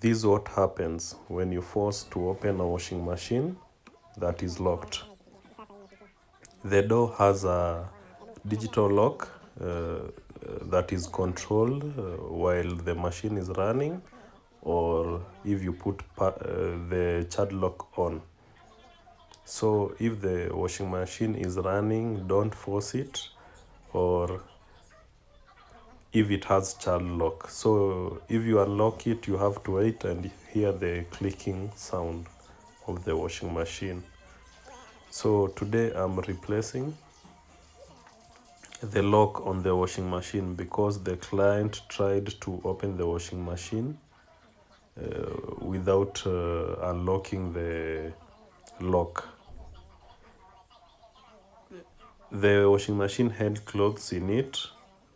This is what happens when you force to open a washing machine that is locked. The door has a digital lock that is controlled while the machine is running, or if you put the child lock on. So if the washing machine is running, don't force it, or if it has child lock. So if you unlock it, you have to wait and hear the clicking sound of the washing machine. So today I'm replacing the lock on the washing machine because the client tried to open the washing machine without unlocking the lock. The washing machine had clothes in it,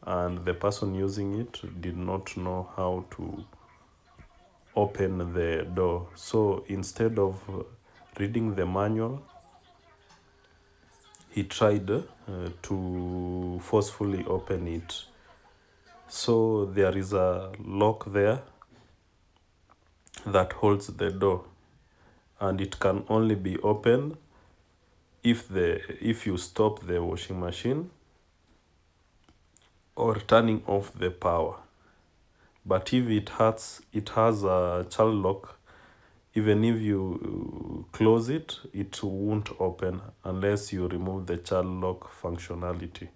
and the person using it did not know how to open the door. So instead of reading the manual, he tried to forcefully open it. So there is a lock there that holds the door, and it can only be opened if you stop the washing machine or turning off the power. But if it has a child lock, even if you close it, it won't open unless you remove the child lock functionality.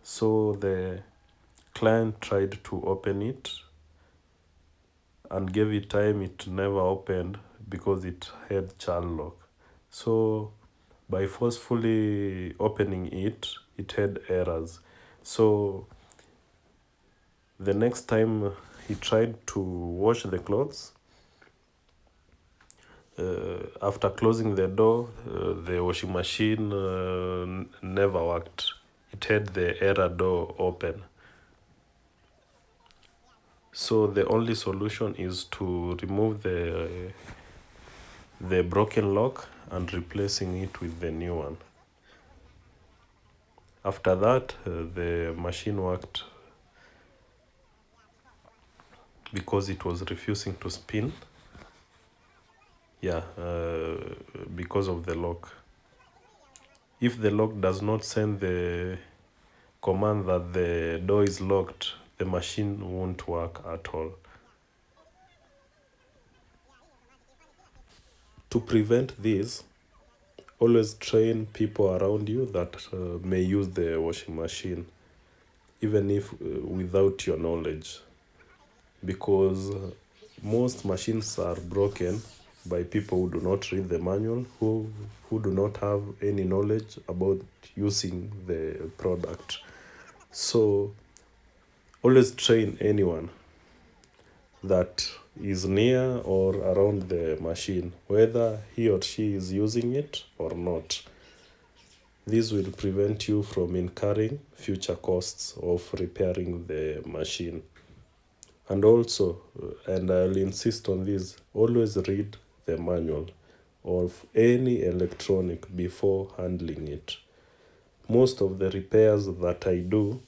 So the client tried to open it and gave it time, it never opened because it had child lock. So by forcefully opening it, it had errors. So the next time he tried to wash the clothes, after closing the door, the washing machine never worked. It had the error door open. So the only solution is to remove the broken lock and replacing it with the new one. After that, the machine worked because it was refusing to spin. Yeah, because of the lock. If the lock does not send the command that the door is locked, the machine won't work at all. To prevent this, always train people around you that may use the washing machine, even if without your knowledge, because most machines are broken by people who do not read the manual, who do not have any knowledge about using the product. So always train anyone that is near or around the machine, whether he or she is using it or not. This will prevent you from incurring future costs of repairing the machine. And also, and I'll insist on this, always read the manual of any electronic before handling it. Most of the repairs that I do,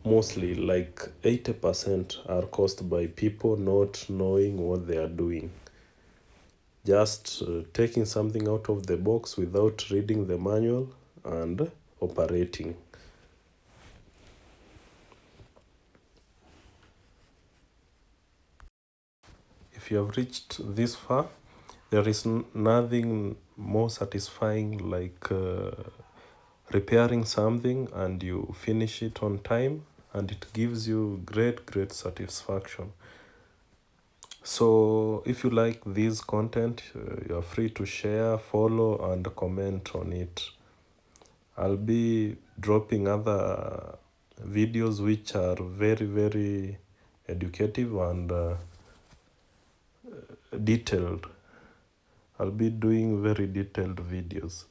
mostly like 80%, are caused by people not knowing what they are doing. Just taking something out of the box without reading the manual and operating. If you have reached this far, there is nothing more satisfying like repairing something and you finish it on time, and it gives you great satisfaction. So if you like this content, you are free to share, follow, and comment on it. I'll be dropping other videos which are very educative and detailed. I'll be doing very detailed videos.